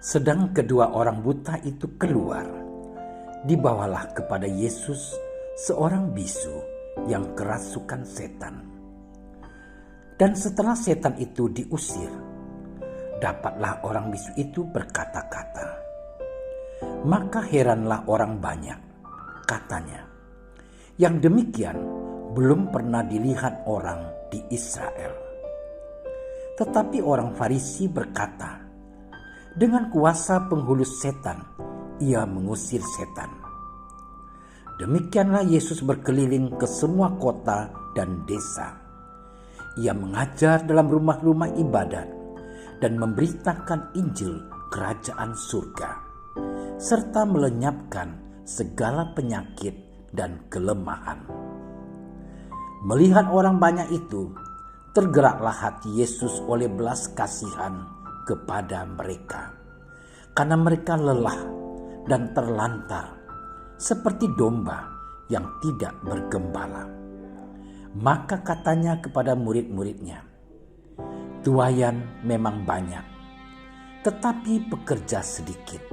Sedang kedua orang buta itu keluar, dibawalah kepada Yesus seorang bisu yang kerasukan setan. Dan setelah setan itu diusir, dapatlah orang bisu itu berkata-kata. Maka heranlah orang banyak, katanya, yang demikian belum pernah dilihat orang di Israel. Tetapi orang Farisi berkata, dengan kuasa penghulus setan, ia mengusir setan. Demikianlah Yesus berkeliling ke semua kota dan desa. Ia mengajar dalam rumah-rumah ibadat dan memberitakan Injil kerajaan surga, serta melenyapkan segala penyakit dan kelemahan. Melihat orang banyak itu, tergeraklah hati Yesus oleh belas kasihan kepada mereka, karena mereka lelah dan terlantar seperti domba yang tidak bergembala. Maka katanya kepada murid-muridnya, tuaian memang banyak, tetapi pekerja sedikit.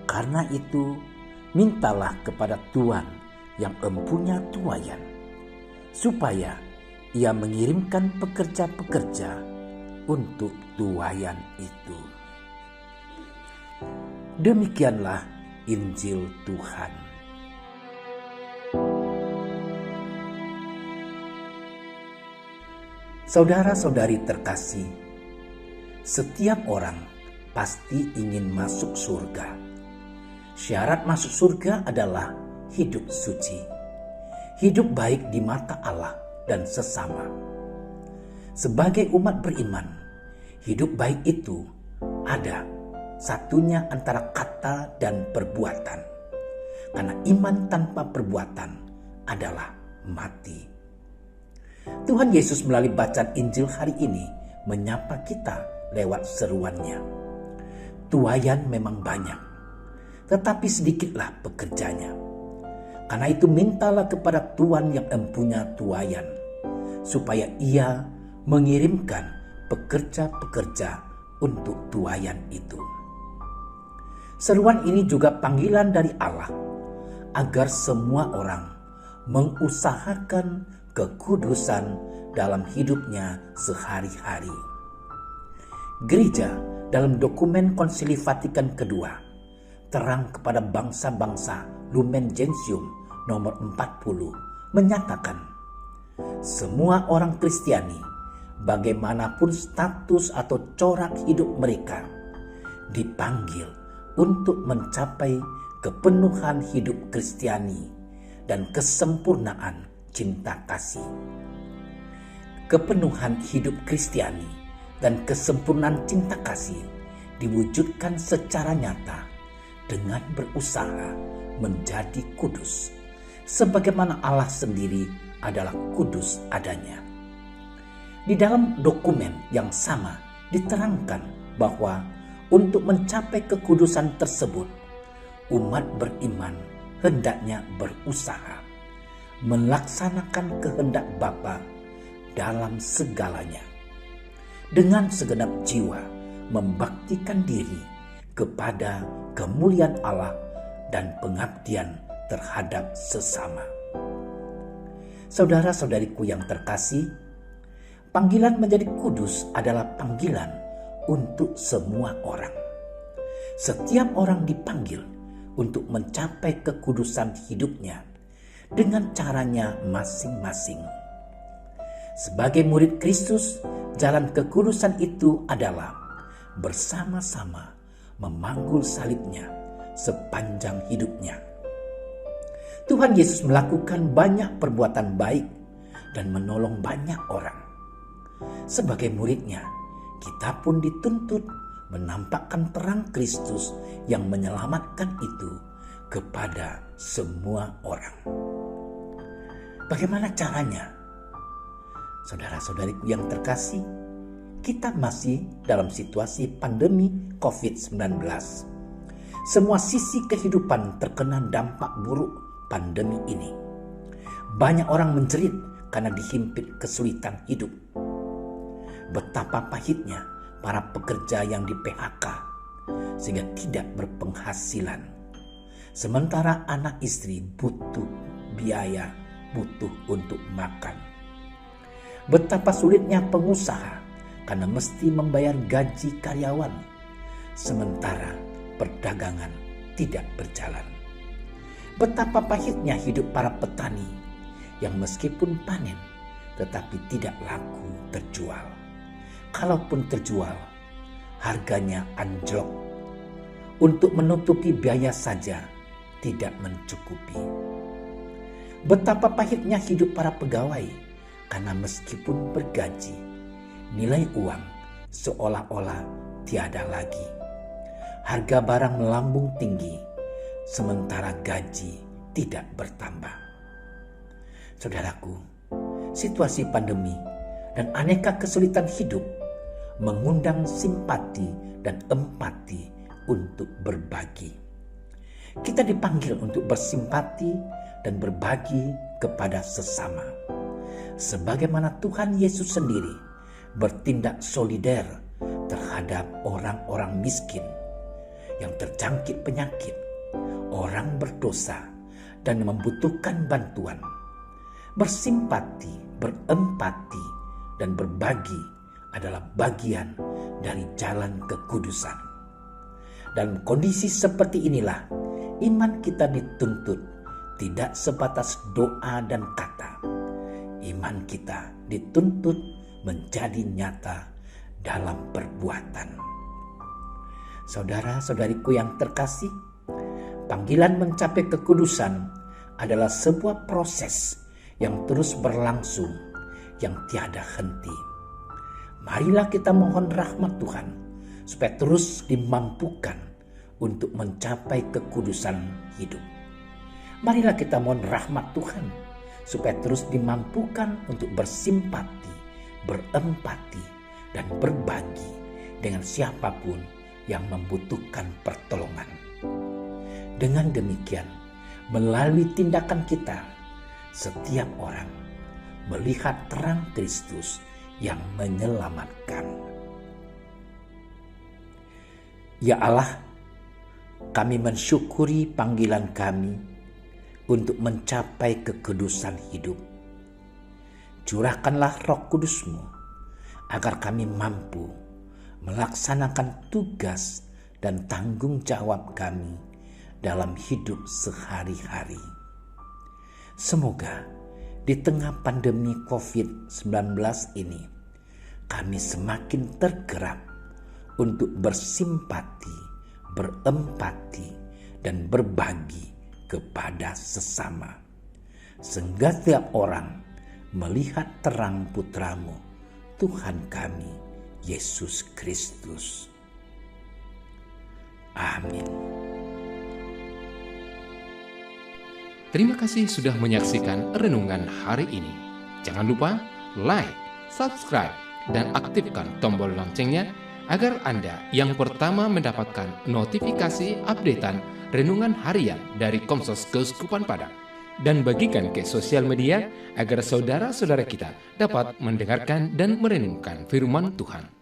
Karena itu mintalah kepada Tuhan yang empunya tuaian, supaya ia mengirimkan pekerja-pekerja untuk tuaian itu. Demikianlah Injil Tuhan. Saudara-saudari terkasih, setiap orang pasti ingin masuk surga. Syarat masuk surga adalah hidup suci, hidup baik di mata Allah dan sesama. Sebagai umat beriman, hidup baik itu ada satunya antara kata dan perbuatan. Karena iman tanpa perbuatan adalah mati. Tuhan Yesus melalui bacaan Injil hari ini menyapa kita lewat seruannya. Tuaian memang banyak, tetapi sedikitlah pekerjanya. Karena itu mintalah kepada Tuhan yang empunya tuaian, supaya ia mengirimkan pekerja-pekerja untuk tuaian itu. Seruan ini juga panggilan dari Allah agar semua orang mengusahakan kekudusan dalam hidupnya sehari-hari. Gereja dalam dokumen Konsili Vatikan II terang kepada bangsa-bangsa Lumen Gentium nomor 40 menyatakan, semua orang Kristiani bagaimanapun status atau corak hidup mereka dipanggil untuk mencapai kepenuhan hidup Kristiani dan kesempurnaan cinta kasih. Kepenuhan hidup Kristiani dan kesempurnaan cinta kasih diwujudkan secara nyata dengan berusaha menjadi kudus, sebagaimana Allah sendiri adalah kudus adanya. Di dalam dokumen yang sama diterangkan bahwa untuk mencapai kekudusan tersebut, umat beriman hendaknya berusaha melaksanakan kehendak Bapa dalam segalanya, dengan segenap jiwa membaktikan diri kepada kemuliaan Allah dan pengabdian terhadap sesama. Saudara-saudariku yang terkasih, panggilan menjadi kudus adalah panggilan untuk semua orang. Setiap orang dipanggil untuk mencapai kekudusan hidupnya dengan caranya masing-masing. Sebagai murid Kristus, jalan kekudusan itu adalah bersama-sama memanggul salibnya sepanjang hidupnya. Tuhan Yesus melakukan banyak perbuatan baik dan menolong banyak orang. Sebagai muridnya, kita pun dituntut menampakkan terang Kristus yang menyelamatkan itu kepada semua orang. Bagaimana caranya? Saudara-saudariku yang terkasih, kita masih dalam situasi pandemi COVID-19. Semua sisi kehidupan terkena dampak buruk pandemi ini. Banyak orang menjerit karena dihimpit kesulitan hidup. Betapa pahitnya para pekerja yang di PHK sehingga tidak berpenghasilan. Sementara anak istri butuh biaya, butuh untuk makan. Betapa sulitnya pengusaha karena mesti membayar gaji karyawan, sementara perdagangan tidak berjalan. Betapa pahitnya hidup para petani yang meskipun panen tetapi tidak laku terjual. Kalaupun terjual, harganya anjlok. Untuk menutupi biaya saja tidak mencukupi. Betapa pahitnya hidup para pegawai karena meskipun bergaji, nilai uang seolah-olah tiada lagi. Harga barang melambung tinggi, sementara gaji tidak bertambah. Saudaraku, situasi pandemi dan aneka kesulitan hidup mengundang simpati dan empati untuk berbagi. Kita dipanggil untuk bersimpati dan berbagi kepada sesama. Sebagaimana Tuhan Yesus sendiri bertindak solider terhadap orang-orang miskin yang terjangkit penyakit, orang berdosa dan membutuhkan bantuan. Bersimpati, berempati, dan berbagi adalah bagian dari jalan kekudusan. Dalam kondisi seperti inilah, iman kita dituntut tidak sebatas doa dan kata. Iman kita dituntut menjadi nyata dalam perbuatan. Saudara-saudariku yang terkasih, panggilan mencapai kekudusan adalah sebuah proses yang terus berlangsung, yang tiada henti. Marilah kita mohon rahmat Tuhan supaya terus dimampukan untuk mencapai kekudusan hidup. Marilah kita mohon rahmat Tuhan supaya terus dimampukan untuk bersimpati, berempati, dan berbagi dengan siapapun yang membutuhkan pertolongan. Dengan demikian, melalui tindakan kita, setiap orang melihat terang Kristus yang menyelamatkan. Ya Allah, kami mensyukuri panggilan kami untuk mencapai kekudusan hidup. Curahkanlah Roh Kudus-Mu agar kami mampu melaksanakan tugas dan tanggung jawab kami dalam hidup sehari-hari. Semoga di tengah pandemi COVID-19 ini kami semakin tergerak untuk bersimpati, berempati, dan berbagi kepada sesama, sehingga setiap orang melihat terang Putra-Mu, Tuhan kami, Yesus Kristus. Amin. Terima kasih sudah menyaksikan renungan hari ini. Jangan lupa like, subscribe, dan aktifkan tombol loncengnya agar Anda yang pertama mendapatkan notifikasi updatean renungan harian dari Komsos Keuskupan Padang. Dan bagikan ke sosial media agar saudara-saudara kita dapat mendengarkan dan merenungkan firman Tuhan.